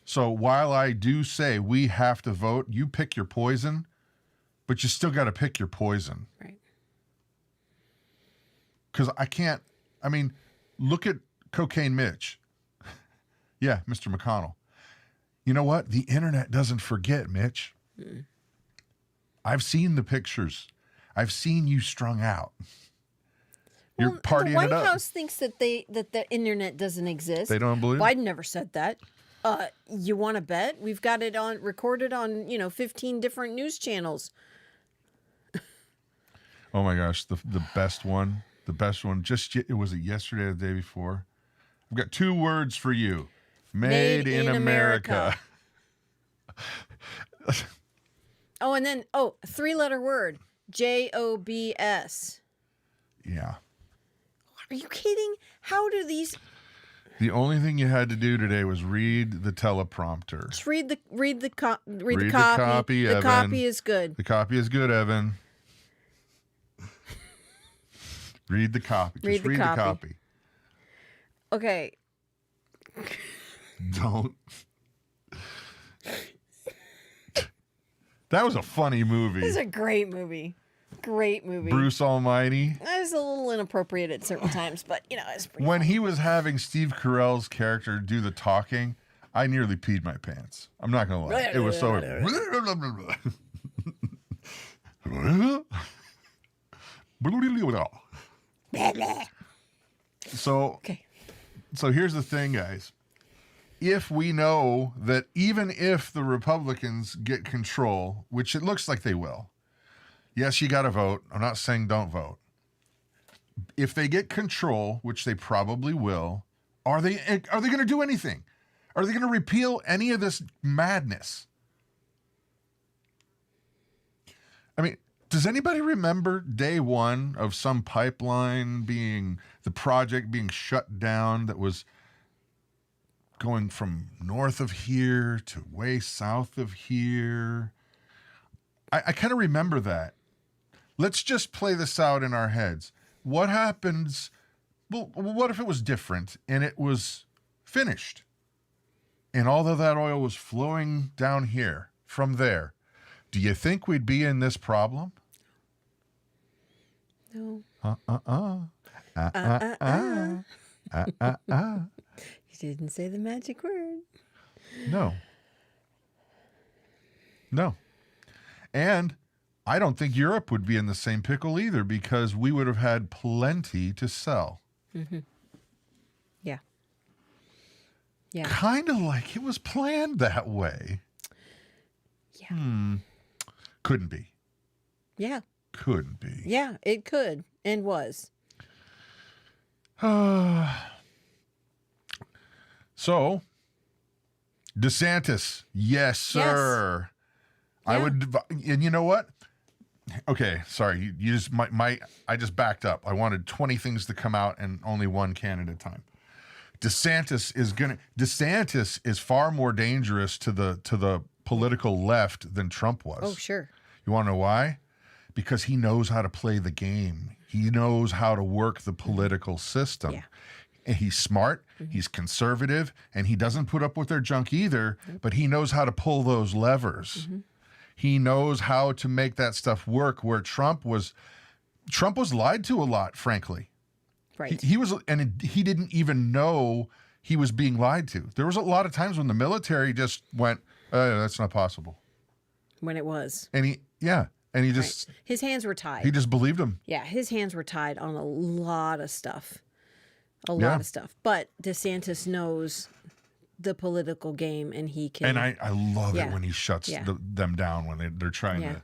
Speaker 1: So while I do say we have to vote, you pick your poison, but you still got to pick your poison.
Speaker 2: Right.
Speaker 1: Because look at Cocaine Mitch. Yeah, Mr. McConnell. You know what? The internet doesn't forget, Mitch. I've seen the pictures. I've seen you strung out. You're partying
Speaker 2: the White
Speaker 1: it up.
Speaker 2: House thinks that the internet doesn't exist.
Speaker 1: They don't believe it?
Speaker 2: Biden never said that. You want to bet? We've got it recorded on 15 different news channels.
Speaker 1: Oh my gosh, the best one. The best one. Was it yesterday or the day before? I've got 2 words for you. Made in America.
Speaker 2: Oh, and then, 3-letter word. JOBS.
Speaker 1: Yeah.
Speaker 2: Are you kidding? How do these...
Speaker 1: The only thing you had to do today was read the teleprompter.
Speaker 2: Just read the copy.
Speaker 1: The copy,
Speaker 2: the
Speaker 1: Evan.
Speaker 2: copy is good.
Speaker 1: The copy is good, Evan. Read the copy. Just read the copy.
Speaker 2: Okay.
Speaker 1: Don't. That was a funny movie.
Speaker 2: This is a great movie. Great movie.
Speaker 1: Bruce Almighty.
Speaker 2: It was a little inappropriate at certain times, but it's pretty
Speaker 1: When
Speaker 2: funny.
Speaker 1: he was having Steve Carell's character do the talking, I nearly peed my pants. I'm not gonna lie. It was so.
Speaker 2: Okay.
Speaker 1: So here's the thing, guys. If we know that even if the Republicans get control, which it looks like they will, yes, you got to vote. I'm not saying don't vote. If they get control, which they probably will, are they going to do anything? Are they going to repeal any of this madness? I mean, does anybody remember day one of some pipeline the project being shut down that was going from north of here to way south of here? I kind of remember that. Let's just play this out in our heads. What happens? Well, what if it was different and it was finished? And all of that oil was flowing down here from there. Do you think we'd be in this problem?
Speaker 2: No. You didn't say the magic word.
Speaker 1: No. And I don't think Europe would be in the same pickle either, because we would have had plenty to sell.
Speaker 2: Mm-hmm. Yeah. Yeah.
Speaker 1: Kind of like it was planned that way.
Speaker 2: Yeah.
Speaker 1: Couldn't be.
Speaker 2: Yeah.
Speaker 1: Couldn't be.
Speaker 2: Yeah, it could and was.
Speaker 1: So, DeSantis, yes, sir.
Speaker 2: Yeah.
Speaker 1: I would, and you know what? Okay, sorry. You just I just backed up. I wanted 20 things to come out and only one can at a time. DeSantis is far more dangerous to the political left than Trump was.
Speaker 2: Oh, sure.
Speaker 1: You want to know why? Because he knows how to play the game. He knows how to work the political system.
Speaker 2: Yeah.
Speaker 1: And he's smart, he's conservative, and he doesn't put up with their junk either, but he knows how to pull those levers. He knows how to make that stuff work, where Trump was lied to a lot, frankly.
Speaker 2: Right.
Speaker 1: He didn't even know he was being lied to. There was a lot of times when the military just went, that's not possible.
Speaker 2: When it was.
Speaker 1: And he just,
Speaker 2: Right. His hands were tied.
Speaker 1: he just believed him.
Speaker 2: Yeah, his hands were tied on a lot of stuff. A
Speaker 1: Yeah.
Speaker 2: lot of stuff. But DeSantis knows the political game, and he can.
Speaker 1: And I love
Speaker 2: Yeah.
Speaker 1: it when he shuts
Speaker 2: Yeah.
Speaker 1: them down when they're trying
Speaker 2: Yeah.
Speaker 1: to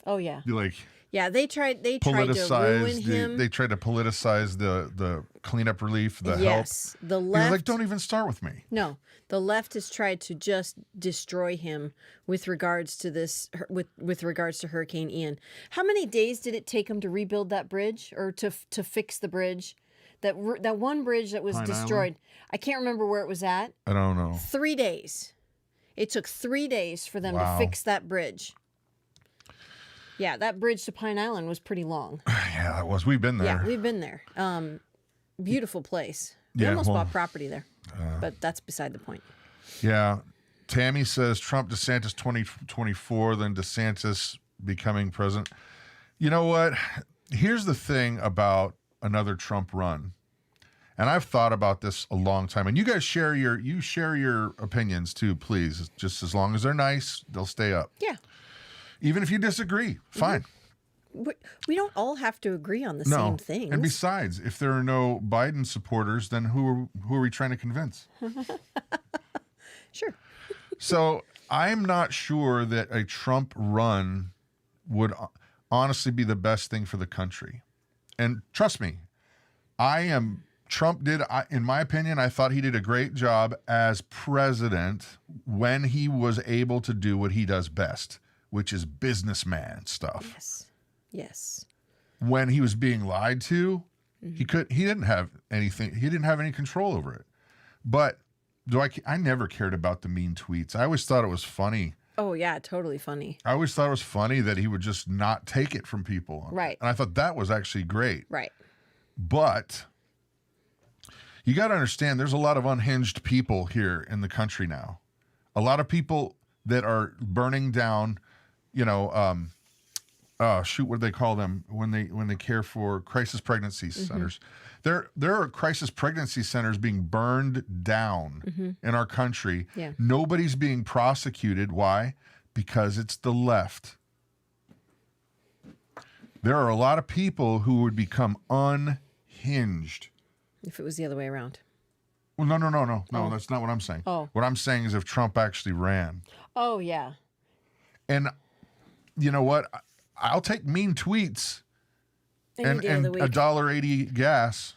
Speaker 2: Oh yeah.
Speaker 1: be like
Speaker 2: Yeah, they tried to ruin
Speaker 1: politicize
Speaker 2: him.
Speaker 1: they tried to politicize the cleanup relief, the help.
Speaker 2: Yes. The
Speaker 1: He was
Speaker 2: left
Speaker 1: like, don't even start with me.
Speaker 2: No, the left has tried to just destroy him with regards to this, with regards to Hurricane Ian. How many days did it take him to rebuild that bridge, or to fix the bridge? That one bridge that was
Speaker 1: Pine
Speaker 2: destroyed.
Speaker 1: Island?
Speaker 2: I can't remember where it was at.
Speaker 1: I don't know.
Speaker 2: 3 days. It took 3 days for them
Speaker 1: Wow.
Speaker 2: to fix that bridge. Yeah, that bridge to Pine Island was pretty long.
Speaker 1: Yeah, it was. We've been there.
Speaker 2: Yeah, we've been there. Beautiful place. We
Speaker 1: Yeah,
Speaker 2: almost
Speaker 1: well,
Speaker 2: bought property there, but that's beside the point.
Speaker 1: Yeah. Tammy says Trump, DeSantis 2024, then DeSantis becoming president. You know what? Here's the thing about another Trump run. And I've thought about this a long time. And you guys share your opinions too, please. Just as long as they're nice, they'll stay up.
Speaker 2: Yeah.
Speaker 1: Even if you disagree, fine.
Speaker 2: We don't all have to agree on the
Speaker 1: No.
Speaker 2: same things.
Speaker 1: And besides, if there are no Biden supporters, then who are we trying to convince?
Speaker 2: Sure.
Speaker 1: So I'm not sure that a Trump run would honestly be the best thing for the country. And trust me, I am Trump did, in my opinion, I thought he did a great job as president when he was able to do what he does best, which is businessman stuff.
Speaker 2: Yes. Yes.
Speaker 1: When he was being lied to, he didn't have anything. He didn't have any control over it. But I never cared about the mean tweets. I always thought it was funny.
Speaker 2: Oh, yeah, totally funny.
Speaker 1: I always thought it was funny that he would just not take it from people.
Speaker 2: Right.
Speaker 1: And I thought that was actually great.
Speaker 2: Right.
Speaker 1: But you got to understand, there's a lot of unhinged people here in the country now. A lot of people that are burning down, what do they call them when they care for crisis pregnancy centers? There are crisis pregnancy centers being burned down in our country.
Speaker 2: Yeah.
Speaker 1: Nobody's being prosecuted. Why? Because it's the left. There are a lot of people who would become unhinged.
Speaker 2: If it was the other way around.
Speaker 1: Well, no, that's not what I'm saying.
Speaker 2: Oh.
Speaker 1: What I'm saying is if Trump actually ran.
Speaker 2: Oh, yeah.
Speaker 1: And you know what? I'll take mean tweets and $1.80 gas.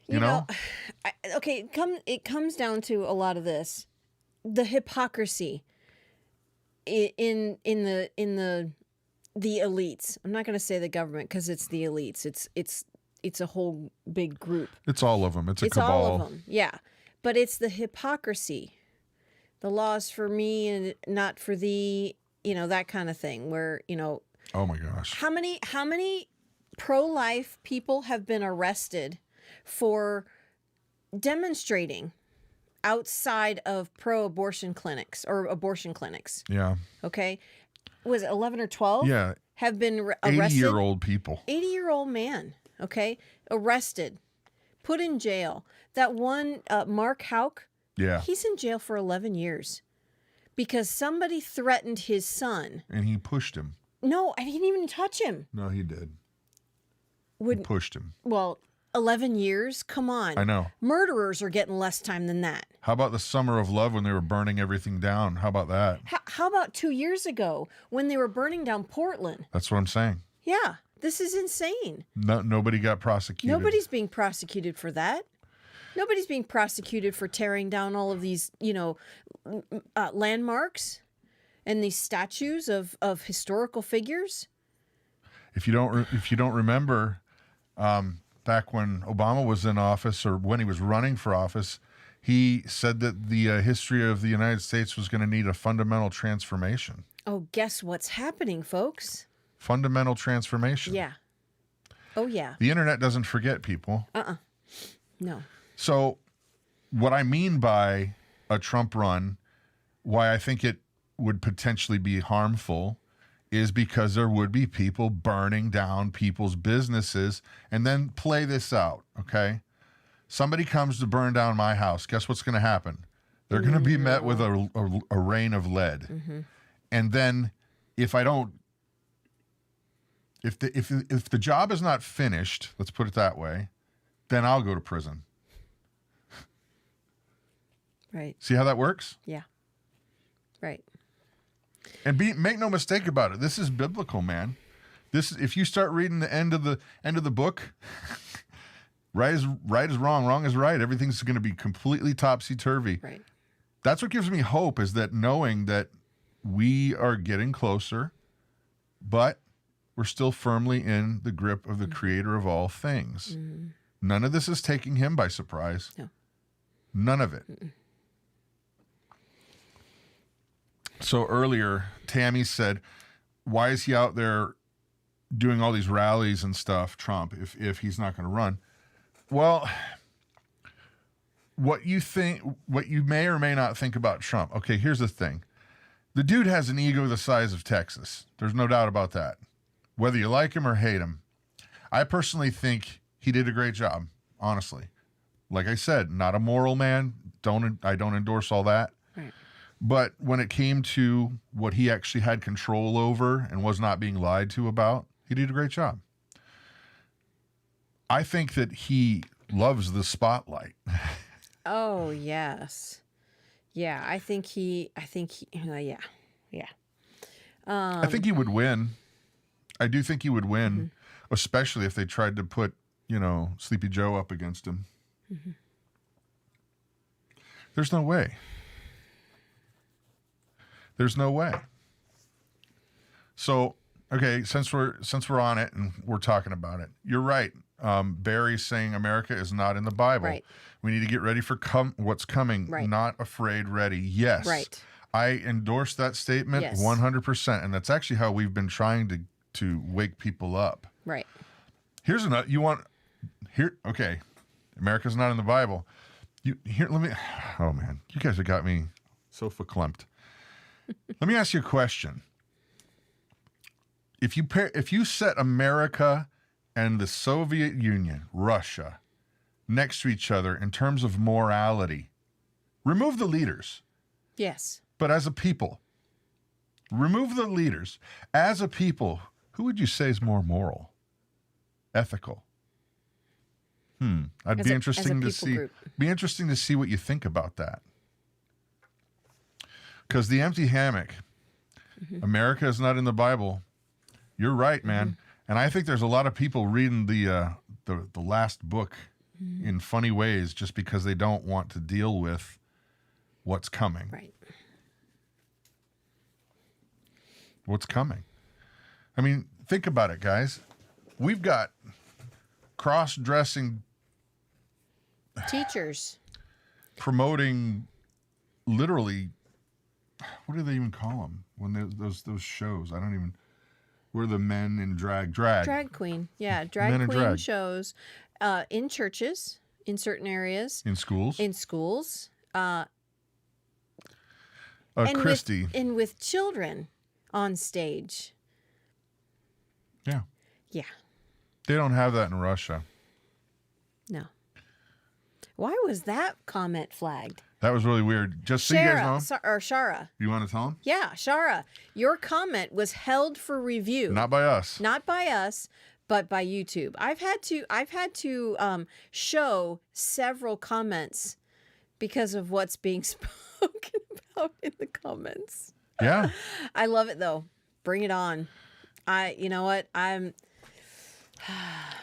Speaker 1: You know?
Speaker 2: It comes down to a lot of this, the hypocrisy in the elites. I'm not going to say the government because it's the elites. It's a whole big group.
Speaker 1: It's all of them. It's a cabal.
Speaker 2: All of them. Yeah, but it's the hypocrisy. The laws for me and not for thee. That kind of thing. Where
Speaker 1: Oh my gosh.
Speaker 2: How many pro-life people have been arrested for demonstrating outside of pro-abortion clinics or abortion clinics?
Speaker 1: Yeah.
Speaker 2: Okay. Was it 11 or 12?
Speaker 1: Yeah.
Speaker 2: Have been arrested.
Speaker 1: 80-year-old people.
Speaker 2: 80-year-old man. Okay. Arrested. Put in jail. That one, Mark Houck.
Speaker 1: Yeah.
Speaker 2: He's in jail for 11 years because somebody threatened his son.
Speaker 1: And he pushed him.
Speaker 2: No, I didn't even touch him.
Speaker 1: No, he did. He pushed him.
Speaker 2: Well, 11 years? Come on.
Speaker 1: I know.
Speaker 2: Murderers are getting less time than that.
Speaker 1: How about the Summer of Love when they were burning everything down? How about that?
Speaker 2: How about 2 years ago when they were burning down Portland?
Speaker 1: That's what I'm saying.
Speaker 2: Yeah, this is insane.
Speaker 1: Nobody got prosecuted.
Speaker 2: Nobody's being prosecuted for that. Nobody's being prosecuted for tearing down all of these, landmarks and these statues of historical figures.
Speaker 1: If you don't remember, back when Obama was in office or when he was running for office, he said that the history of the United States was going to need a fundamental transformation.
Speaker 2: Oh, guess what's happening, folks?
Speaker 1: Fundamental transformation.
Speaker 2: Yeah. Oh, yeah.
Speaker 1: The internet doesn't forget people.
Speaker 2: No.
Speaker 1: So what I mean by a Trump run, why I think it would potentially be harmful is because there would be people burning down people's businesses. And then play this out, okay? Somebody comes to burn down my house. Guess what's going to happen? They're going to be met with a rain of lead. And then if the job is not finished, let's put it that way, then I'll go to prison.
Speaker 2: Right.
Speaker 1: See how that works?
Speaker 2: Yeah. Right.
Speaker 1: And make no mistake about it. This is biblical, man. If you start reading the end of the book, right is wrong, wrong is right. Everything's going to be completely topsy-turvy.
Speaker 2: Right.
Speaker 1: That's what gives me hope, is that knowing that we are getting closer, but we're still firmly in the grip of the creator of all things. None of this is taking him by surprise.
Speaker 2: No.
Speaker 1: None of it. So earlier, Tammy said, why is he out there doing all these rallies and stuff, Trump, if he's not going to run? Well, what you may or may not think about Trump. Okay, here's the thing. The dude has an ego the size of Texas. There's no doubt about that. Whether you like him or hate him. I personally think he did a great job, honestly. Like I said, not a moral man. I don't endorse all that.
Speaker 2: Right.
Speaker 1: But when it came to what he actually had control over and was not being lied to about, he did a great job. I think that he loves the spotlight.
Speaker 2: Oh, yes. Yeah, I think he yeah.
Speaker 1: I think he would win. I do think he would win, especially if they tried to put, Sleepy Joe up against him. There's no way. There's no way. So, okay, since we're on it and we're talking about it, you're right. Barry's saying America is not in the Bible.
Speaker 2: Right.
Speaker 1: We need to get ready for what's coming.
Speaker 2: Right.
Speaker 1: Not afraid, ready. Yes.
Speaker 2: Right.
Speaker 1: I endorse that statement 100%, and that's actually how we've been trying to wake people up.
Speaker 2: Right.
Speaker 1: Here's another. Okay, America's not in the Bible. Oh man, you guys have got me so verklempt. Let me ask you a question. If you set America and the Soviet Union, Russia, next to each other in terms of morality, remove the leaders.
Speaker 2: Yes.
Speaker 1: But as a people, remove the leaders. As a people, who would you say is more moral, ethical? I'd be interesting to see. Be interesting to see what you think about that. Because the empty hammock, America is not in the Bible. You're right, man. And I think there's a lot of people reading the last book in funny ways just because they don't want to deal with what's coming.
Speaker 2: Right.
Speaker 1: What's coming? I mean, think about it, guys. We've got cross-dressing
Speaker 2: teachers
Speaker 1: promoting literally, what do they even call them when those shows? I don't even. Where the men in drag
Speaker 2: queen, yeah, drag queen shows in churches, in certain areas,
Speaker 1: in schools,
Speaker 2: Christy, and with children on stage.
Speaker 1: Yeah.
Speaker 2: They
Speaker 1: don't have that in Russia.
Speaker 2: No. Why was that comment flagged?
Speaker 1: That was really weird. Just so you guys know.
Speaker 2: Or Shara.
Speaker 1: You want to tell them?
Speaker 2: Yeah, Shara. Your comment was held for review.
Speaker 1: Not by us.
Speaker 2: Not by us, but by YouTube. I've had to show several comments because of what's being spoken about in the comments.
Speaker 1: Yeah.
Speaker 2: I love it though. Bring it on. You know what?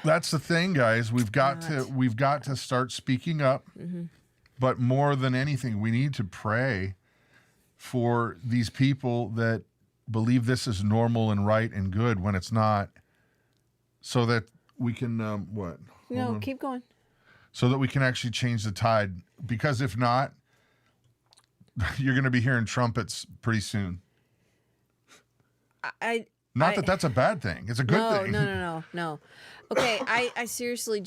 Speaker 1: That's the thing, guys. We've got to start speaking up. But more than anything, we need to pray for these people that believe this is normal and right and good when it's not, so that we can what?
Speaker 2: No, keep going.
Speaker 1: So that we can actually change the tide. Because if not, you're going to be hearing trumpets pretty soon. Not that that's a bad thing. It's a good thing.
Speaker 2: No. Okay, I seriously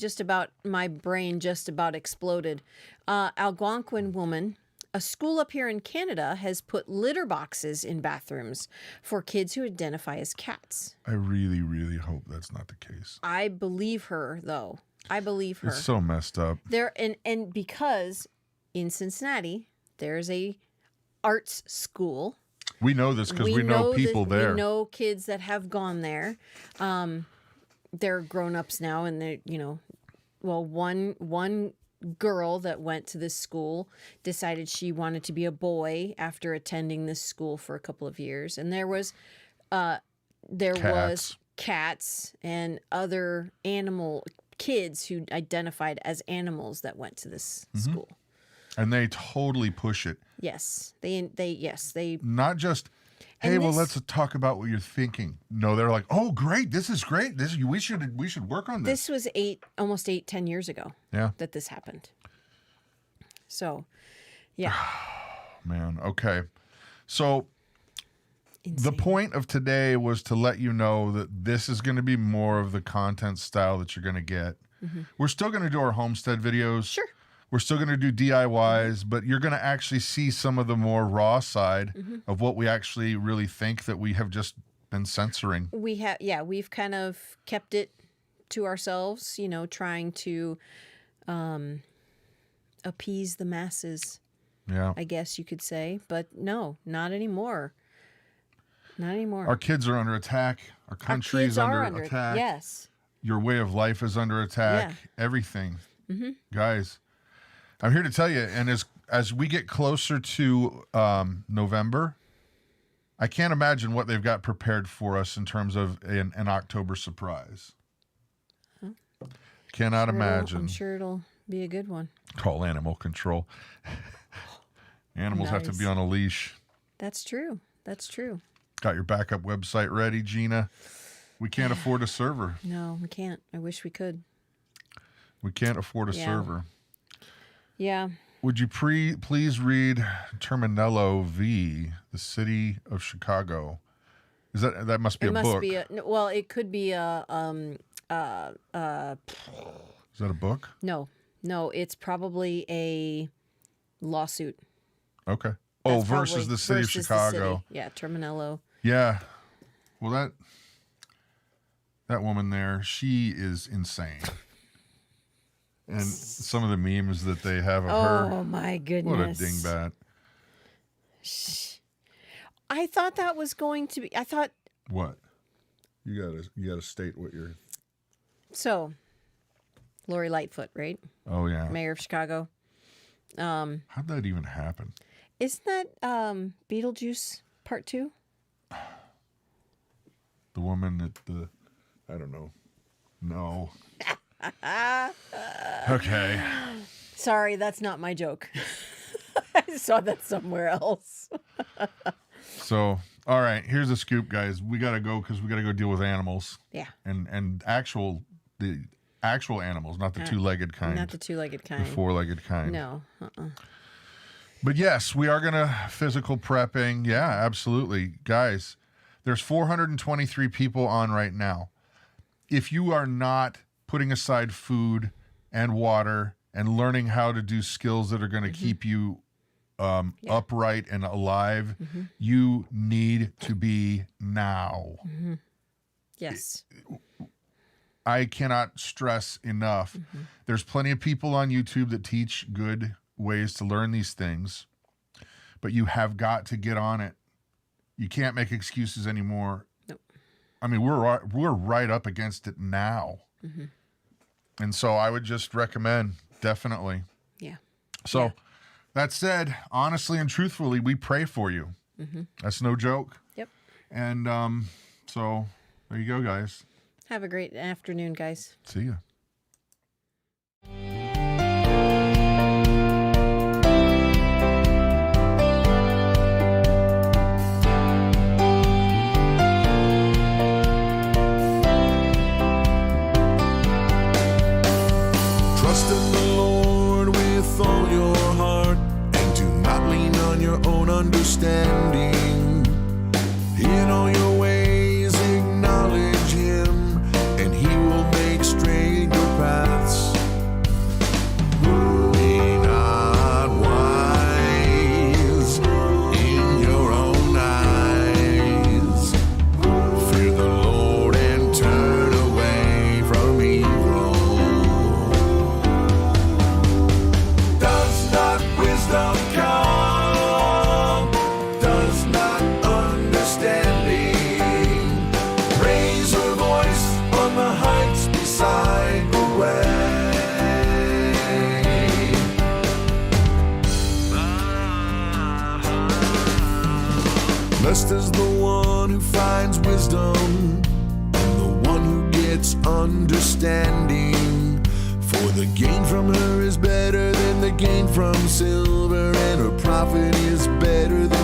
Speaker 2: my brain just about exploded. Algonquin woman, a school up here in Canada has put litter boxes in bathrooms for kids who identify as cats.
Speaker 1: I really, really hope that's not the case.
Speaker 2: I believe her, though. I believe her.
Speaker 1: It's so messed up.
Speaker 2: And because in Cincinnati, there's a arts school.
Speaker 1: We know this because we know people there.
Speaker 2: We know kids that have gone there. They're grown-ups now, and they're, one girl that went to this school decided she wanted to be a boy after attending this school for a couple of years, and there was cats and other kids who identified as animals that went to this school. And
Speaker 1: they totally push it.
Speaker 2: Yes. They
Speaker 1: not just, hey, let's talk about what you're thinking. No, they're like, oh, great. This is great. We should work on this.
Speaker 2: This was almost 10 years ago.
Speaker 1: Yeah.
Speaker 2: That this happened. So, yeah.
Speaker 1: Man. Okay. So
Speaker 2: Insane.
Speaker 1: The point of today was to let you know that this is going to be more of the content style that you're going to get. We're still going to do our homestead videos.
Speaker 2: Sure.
Speaker 1: We're still going to do DIYs, but you're going to actually see some of the more raw side of what we actually really think that we have just been censoring.
Speaker 2: We've kind of kept it to ourselves, trying to appease the masses.
Speaker 1: Yeah.
Speaker 2: I guess you could say, but no, not anymore. Not anymore.
Speaker 1: Our kids are under attack. Our country is under attack.
Speaker 2: Yes.
Speaker 1: Your way of life is under attack.
Speaker 2: Yeah.
Speaker 1: Everything. Guys, I'm here to tell you, and as we get closer to November, I can't imagine what they've got prepared for us in terms of an October surprise. Cannot imagine.
Speaker 2: I'm sure it'll Be a good one.
Speaker 1: Call animal control. Animals have to be on a leash.
Speaker 2: That's true. That's true.
Speaker 1: Got your backup website ready, Gina? We can't afford a server.
Speaker 2: No, we can't. I wish we could.
Speaker 1: We can't afford a server.
Speaker 2: Yeah.
Speaker 1: Would you please read Terminello v. the City of Chicago? Is that must be a book?
Speaker 2: It must be well, it could be a
Speaker 1: Is that a book?
Speaker 2: No, it's probably a lawsuit.
Speaker 1: Okay.
Speaker 2: That's
Speaker 1: versus the City of Chicago.
Speaker 2: Yeah, Terminello.
Speaker 1: Yeah. Well, that woman there, she is insane. And some of the memes that they have of her.
Speaker 2: Oh my goodness.
Speaker 1: What a dingbat.
Speaker 2: I thought that was going to be
Speaker 1: What? You gotta state what you're.
Speaker 2: So Lori Lightfoot, right?
Speaker 1: Oh yeah.
Speaker 2: Mayor of Chicago.
Speaker 1: How'd that even happen?
Speaker 2: Isn't that Beetlejuice Part 2?
Speaker 1: The woman at the I don't know. No. Okay.
Speaker 2: Sorry, that's not my joke. I saw that somewhere else.
Speaker 1: So, all right, here's a scoop, guys. We got to go because we got to go deal with animals.
Speaker 2: Yeah.
Speaker 1: And the actual animals, not the two-legged kind.
Speaker 2: Not the two-legged kind.
Speaker 1: The four-legged kind.
Speaker 2: No.
Speaker 1: But yes, we are going to physical prepping. Yeah, absolutely. Guys, there's 423 people on right now. If you are not putting aside food and water and learning how to do skills that are going to keep you upright and alive, you need to be now.
Speaker 2: Yes.
Speaker 1: I cannot stress enough. There's plenty of people on YouTube that teach good ways to learn these things, but you have got to get on it. You can't make excuses anymore.
Speaker 2: Nope.
Speaker 1: I mean, we're right up against it now. And so I would just recommend, definitely.
Speaker 2: Yeah.
Speaker 1: So that said, honestly and truthfully, we pray for you. That's no joke.
Speaker 2: Yep.
Speaker 1: And so there you go, guys.
Speaker 2: Have a great afternoon, guys.
Speaker 1: See ya.
Speaker 3: Trust in the Lord with all your heart and do not lean on your own understanding. In all your ways acknowledge Him and He will make straight your paths. Be not wise in your own eyes. Fear the Lord and turn away from evil. Does not wisdom come? Does not understanding raise her voice on the heights beside the way? Blessed is the one who finds wisdom and the one who gets understanding. For the gain from her is better than the gain from silver, and her profit is better than